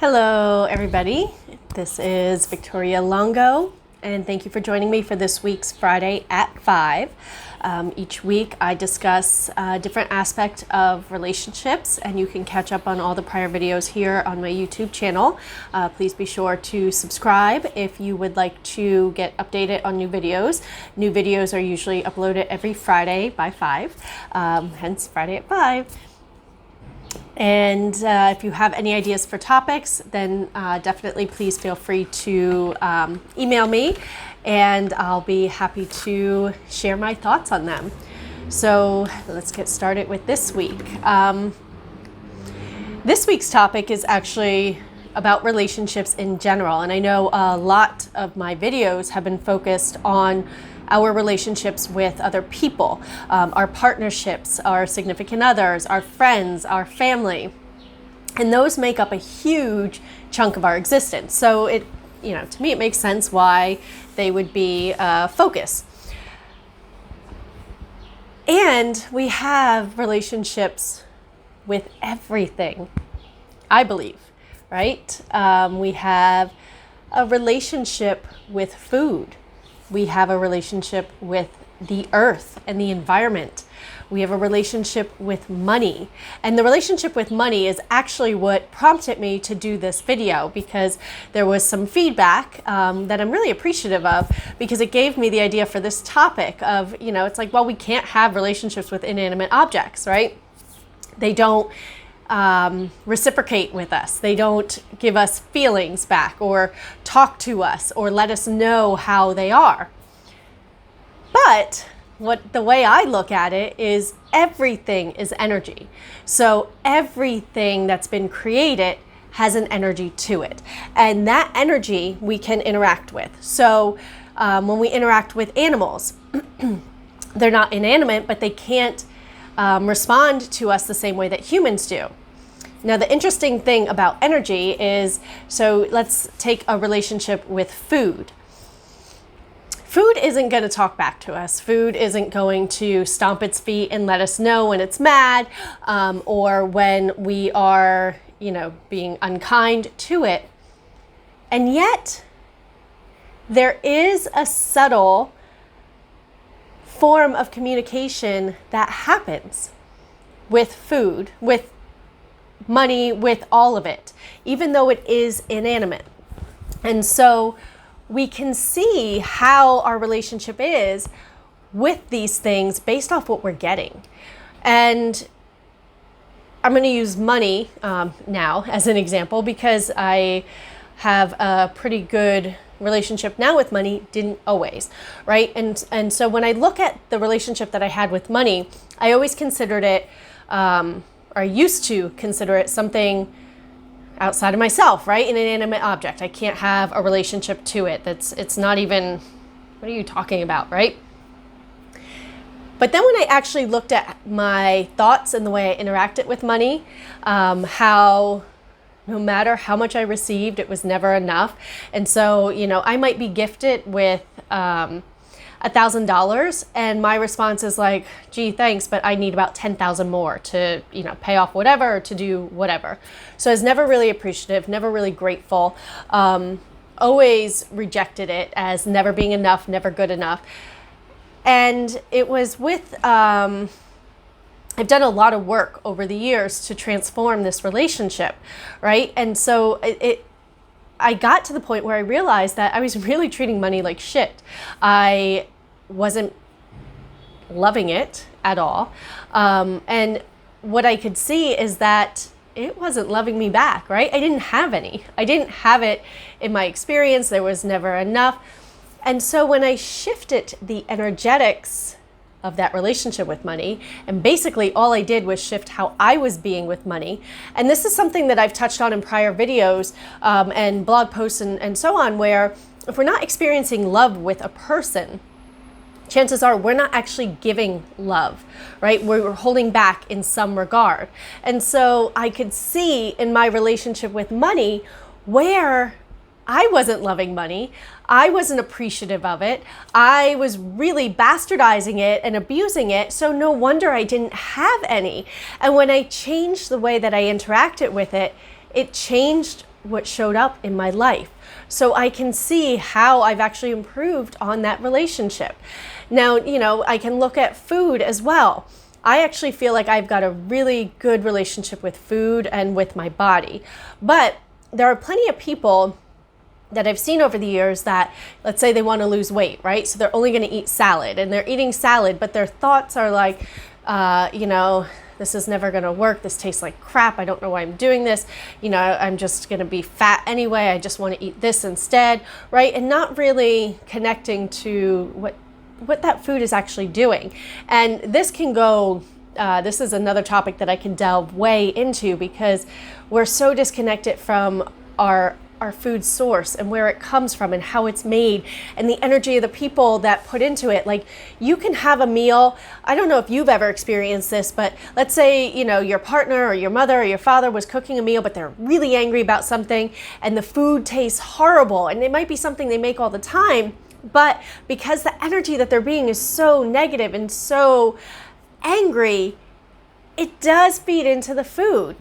Hello, everybody. This is Victoria Longo, and thank you for joining me for this week's Friday at 5. Each week I discuss a different aspect of relationships, and you can catch up on all the prior videos here on my YouTube channel. Please be sure to subscribe if you would like to get updated on new videos. New videos are usually uploaded every Friday by 5, hence Friday at 5. And if you have any ideas for topics, then definitely please feel free to email me, and I'll be happy to share my thoughts on them. So let's get started with this week. This week's topic is actually about relationships in general, and I know a lot of my videos have been focused on our relationships with other people, our partnerships, our significant others, our friends, our family, and those make up a huge chunk of our existence. So to me, it makes sense why they would be focus. And we have relationships with everything, I believe, right? We have a relationship with food. We have a relationship with the earth and the environment. We have a relationship with money. And the relationship with money is actually what prompted me to do this video, because there was some feedback that I'm really appreciative of, because it gave me the idea for this topic of, it's like, well, we can't have relationships with inanimate objects, right? They don't reciprocate with us. They don't give us feelings back or talk to us or let us know how they are. But the way I look at it is everything is energy. So everything that's been created has an energy to it. And that energy we can interact with. So when we interact with animals, they're not inanimate, but they can't respond to us the same way that humans do. Now, the interesting thing about energy is, so let's take a relationship with food. Food isn't going to talk back to us. Food isn't going to stomp its feet and let us know when it's mad, or when we are, being unkind to it. And yet, there is a subtle form of communication that happens with food, with money, with all of it, even though it is inanimate. And so we can see how our relationship is with these things based off what we're getting. And I'm going to use money now as an example, because I have a pretty good relationship now with money, didn't always, right? And so when I look at the relationship that I had with money, I always considered it, or I used to consider it, something outside of myself, right? An inanimate object. I can't have a relationship to it. It's not even, what are you talking about, right? But then when I actually looked at my thoughts and the way I interacted with money, how no matter how much I received, it was never enough. And so, I might be gifted with $1,000, and my response is like, gee, thanks, but I need about 10,000 more to, pay off whatever, or to do whatever. So I was never really appreciative, never really grateful, always rejected it as never being enough, never good enough. And it was with, I've done a lot of work over the years to transform this relationship, right? And so I got to the point where I realized that I was really treating money like shit. I wasn't loving it at all. And what I could see is that it wasn't loving me back, right? I didn't have any. I didn't have it in my experience. There was never enough. And so when I shifted the energetics of that relationship with money, and basically all I did was shift how I was being with money. And this is something that I've touched on in prior videos and blog posts and so on, where if we're not experiencing love with a person, chances are we're not actually giving love, right? We're holding back in some regard. And so I could see in my relationship with money where I wasn't loving money. I wasn't appreciative of it. I was really bastardizing it and abusing it. So no wonder I didn't have any. And when I changed the way that I interacted with it, it changed what showed up in my life. So I can see how I've actually improved on that relationship. Now, I can look at food as well. I actually feel like I've got a really good relationship with food and with my body. But there are plenty of people that I've seen over the years that, let's say they want to lose weight, right? So they're only going to eat salad, and they're eating salad, but their thoughts are like, this is never going to work. This tastes like crap. I don't know why I'm doing this. I'm just going to be fat anyway. I just want to eat this instead, right? And not really connecting to what that food is actually doing. And this can go, this is another topic that I can delve way into, because we're so disconnected from our food source and where it comes from and how it's made and the energy of the people that put into it. Like, you can have a meal. I don't know if you've ever experienced this, but let's say, your partner or your mother or your father was cooking a meal, but they're really angry about something and the food tastes horrible. And it might be something they make all the time, but because the energy that they're being is so negative and so angry, it does feed into the food.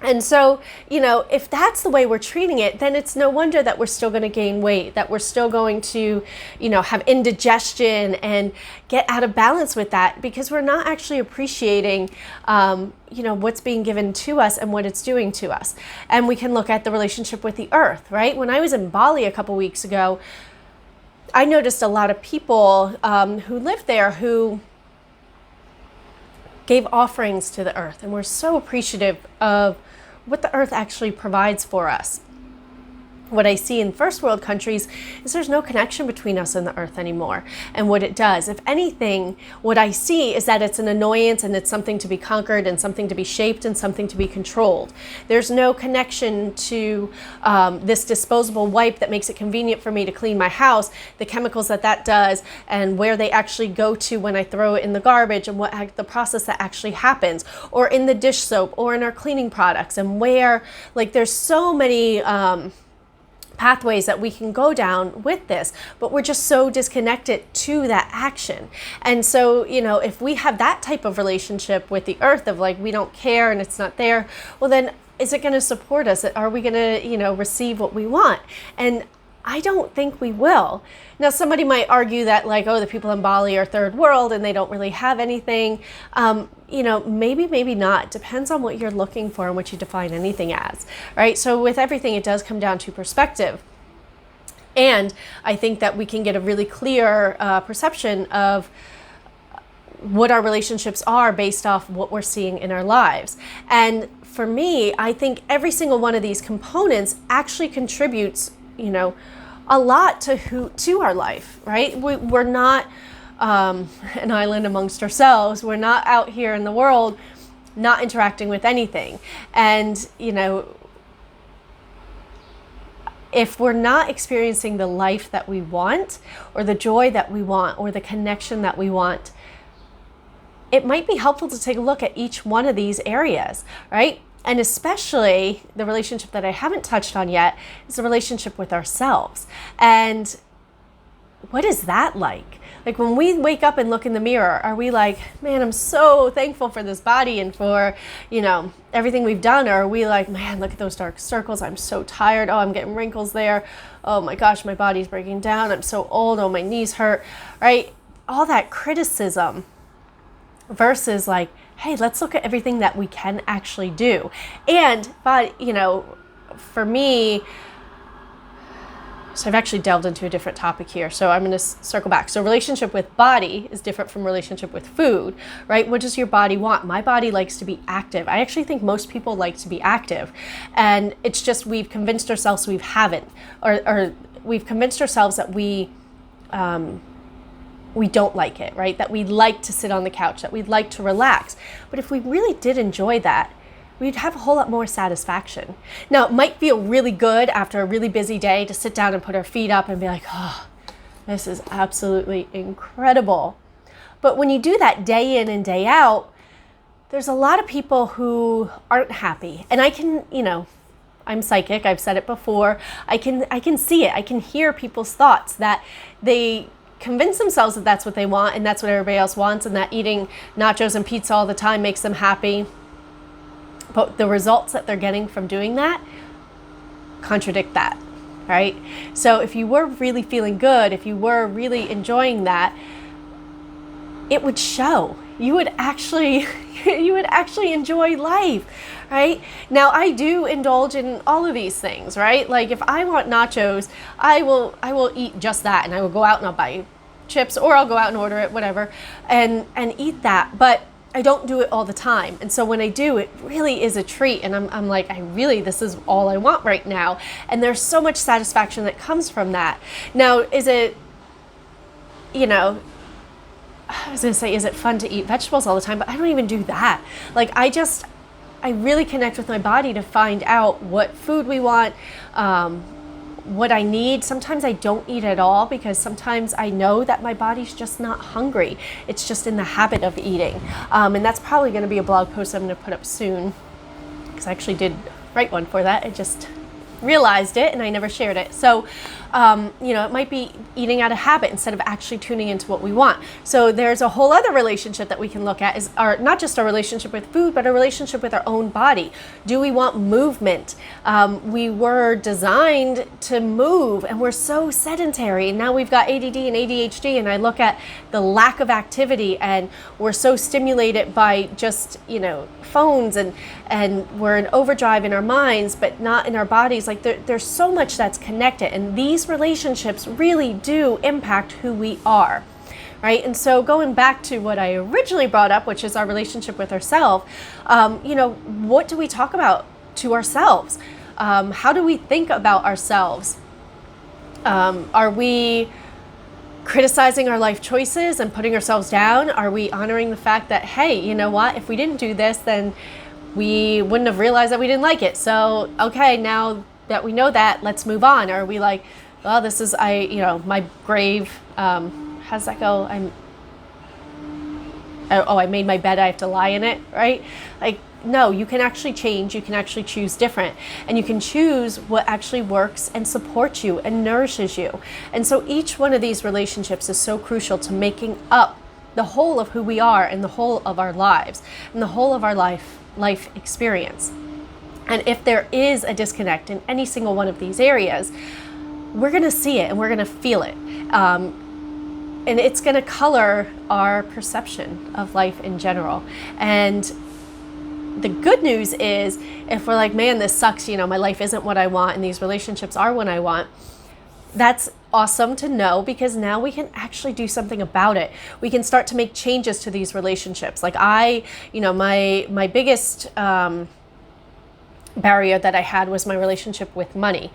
And so, if that's the way we're treating it, then it's no wonder that we're still going to gain weight, that we're still going to, have indigestion and get out of balance with that, because we're not actually appreciating, what's being given to us and what it's doing to us. And we can look at the relationship with the earth, right? When I was in Bali a couple weeks ago, I noticed a lot of people who lived there who gave offerings to the earth, and we're so appreciative of what the earth actually provides for us. What I see in first world countries is there's no connection between us and the earth anymore and what it does. If anything, what I see is that it's an annoyance and it's something to be conquered and something to be shaped and something to be controlled. There's no connection to this disposable wipe that makes it convenient for me to clean my house, the chemicals that does, and where they actually go to when I throw it in the garbage, and what the process that actually happens, or in the dish soap, or in our cleaning products, and where, there's so many pathways that we can go down with this, but we're just so disconnected to that action. And so, if we have that type of relationship with the earth of we don't care and it's not there, well, then is it going to support us? Are we going to, receive what we want? And I don't think we will. Now, somebody might argue that the people in Bali are third world and they don't really have anything. Maybe not. Depends on what you're looking for and what you define anything as, right? So with everything, it does come down to perspective. And I think that we can get a really clear perception of what our relationships are based off what we're seeing in our lives. And for me, I think every single one of these components actually contributes a lot to our life, right? We're not an island amongst ourselves. We're not out here in the world not interacting with anything. And, if we're not experiencing the life that we want, or the joy that we want, or the connection that we want, it might be helpful to take a look at each one of these areas, right? And especially the relationship that I haven't touched on yet is the relationship with ourselves. And what is that like? When we wake up and look in the mirror, are we like, man, I'm so thankful for this body and for, everything we've done? Or are we like, man, look at those dark circles. I'm so tired. Oh, I'm getting wrinkles there. Oh my gosh, my body's breaking down. I'm so old. Oh, my knees hurt, right? All that criticism versus hey, let's look at everything that we can actually do. But for me, so I've actually delved into a different topic here. So I'm going to circle back. So relationship with body is different from relationship with food, right? What does your body want? My body likes to be active. I actually think most people like to be active. And it's just we've convinced ourselves we haven't. Or we've convinced ourselves that we don't like it, right? That we like to sit on the couch, that we'd like to relax. But if we really did enjoy that, we'd have a whole lot more satisfaction. Now, it might feel really good after a really busy day to sit down and put our feet up and be like, oh, this is absolutely incredible. But when you do that day in and day out, there's a lot of people who aren't happy. And I can, I'm psychic, I've said it before. I can see it. I can hear people's thoughts that they convince themselves that that's what they want and that's what everybody else wants, and that eating nachos and pizza all the time makes them happy. But the results that they're getting from doing that contradict that, right? So if you were really feeling good, if you were really enjoying that, it would show. You would actually enjoy life, right? Now I do indulge in all of these things, right? Like if I want nachos, I will eat just that, and I will go out and I'll buy chips, or I'll go out and order it, whatever, and eat that. But I don't do it all the time. And so when I do, it really is a treat. And I'm like, this is all I want right now. And there's so much satisfaction that comes from that. Now, is it, I was going to say, is it fun to eat vegetables all the time? But I don't even do that. Like, I really connect with my body to find out what food we want, what I need. Sometimes I don't eat at all because sometimes I know that my body's just not hungry. It's just in the habit of eating. And that's probably going to be a blog post I'm going to put up soon, because I actually did write one for that. I just realized it and I never shared it. So, it might be eating out of habit instead of actually tuning into what we want. So there's a whole other relationship that we can look at, is not just our relationship with food, but our relationship with our own body. Do we want movement? We were designed to move, and we're so sedentary. And now we've got ADD and ADHD, and I look at the lack of activity, and we're so stimulated by just, phones, and we're in overdrive in our minds, but not in our bodies. Like there's so much that's connected, and these relationships really do impact who we are, right? And so going back to what I originally brought up, which is our relationship with ourselves, what do we talk about to ourselves? How do we think about ourselves? Are we criticizing our life choices and putting ourselves down? Are we honoring the fact that, hey, you know what, if we didn't do this, then we wouldn't have realized that we didn't like it. So, okay, now that we know that, let's move on. Or are we like, well, this is, my grave, how's that go? I made my bed, I have to lie in it, right? Like, no, you can actually change, you can actually choose different, and you can choose what actually works and supports you and nourishes you. And so each one of these relationships is so crucial to making up the whole of who we are and the whole of our lives and the whole of our life experience. And if there is a disconnect in any single one of these areas, we're going to see it and we're going to feel it. And it's going to color our perception of life in general. And the good news is, if we're like, man, this sucks, my life isn't what I want and these relationships are what I want, that's awesome to know, because now we can actually do something about it. We can start to make changes to these relationships. Like my biggest barrier that I had was my relationship with money.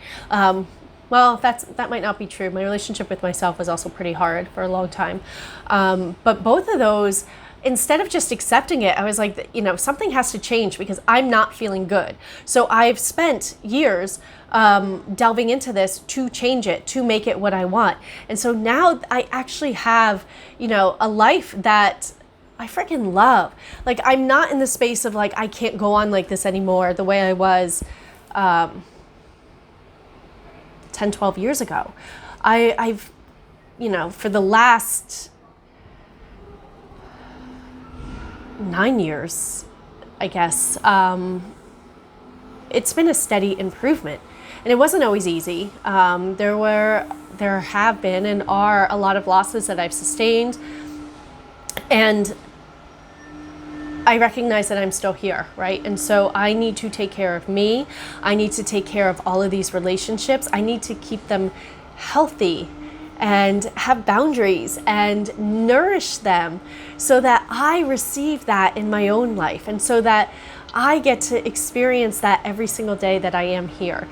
Well, that might not be true. My relationship with myself was also pretty hard for a long time. But both of those, instead of just accepting it, I was like, something has to change because I'm not feeling good. So I've spent years delving into this to change it, to make it what I want. And so now I actually have, a life that I freaking love. Like, I'm not in the space of like, I can't go on like this anymore the way I was 10, 12 years ago. I've, for the last 9 years, I guess, it's been a steady improvement. And it wasn't always easy. There have been and are a lot of losses that I've sustained. And I recognize that I'm still here, right? And so I need to take care of me. I need to take care of all of these relationships. I need to keep them healthy and have boundaries and nourish them so that I receive that in my own life, and so that I get to experience that every single day that I am here.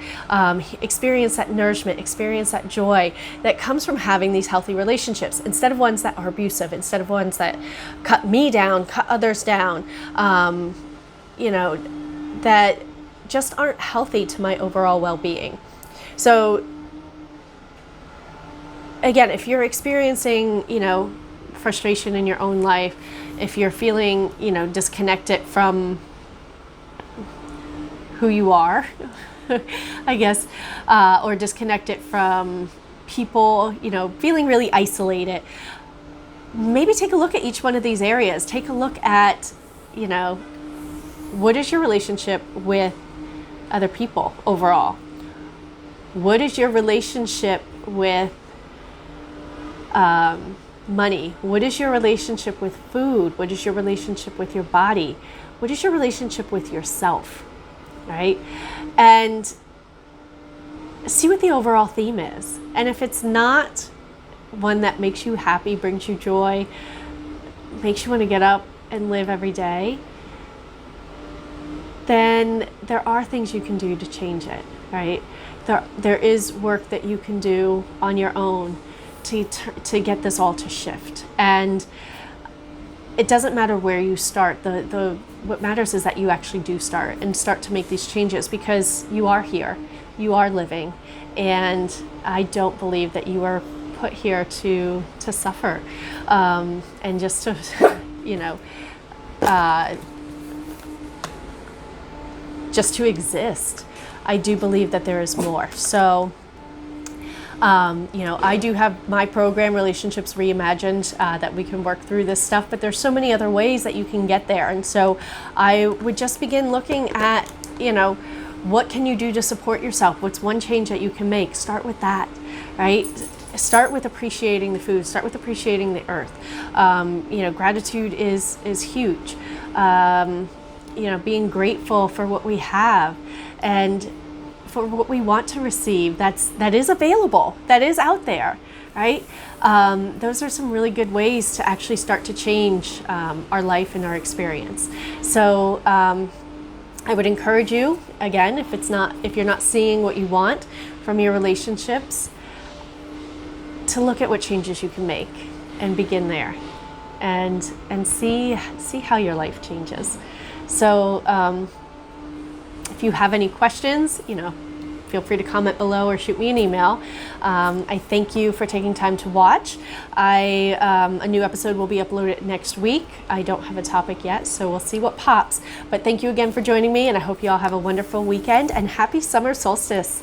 Experience that nourishment, experience that joy that comes from having these healthy relationships, instead of ones that are abusive, instead of ones that cut me down, cut others down, that just aren't healthy to my overall well-being. So again, if you're experiencing, frustration in your own life, if you're feeling, disconnected from who you are, I guess, or disconnected from people, feeling really isolated, maybe take a look at each one of these areas. Take a look at, what is your relationship with other people overall? What is your relationship with money? What is your relationship with food? What is your relationship with your body? What is your relationship with yourself? Right? And see what the overall theme is. And if it's not one that makes you happy, brings you joy, makes you want to get up and live every day, then there are things you can do to change it, right? There is work that you can do on your own to get this all to shift. And it doesn't matter where you start. What matters is that you actually do start to make these changes, because you are here, you are living, and I don't believe that you are put here to suffer and just to, just to exist. I do believe that there is more. So, I do have my program, Relationships Reimagined, that we can work through this stuff, but there's so many other ways that you can get there. And so I would just begin looking at, what can you do to support yourself? What's one change that you can make? Start with that, right? Start with appreciating the food. Start with appreciating the earth. Gratitude is huge. Being grateful for what we have and for what we want to receive. That is available. That is out there, right? Those are some really good ways to actually start to change our life and our experience. So I would encourage you, again, if you're not seeing what you want from your relationships, to look at what changes you can make and begin there, and see how your life changes. So if you have any questions, feel free to comment below or shoot me an email. I thank you for taking time to watch. A new episode will be uploaded next week. I don't have a topic yet, so we'll see what pops. But thank you again for joining me, and I hope you all have a wonderful weekend, and happy summer solstice.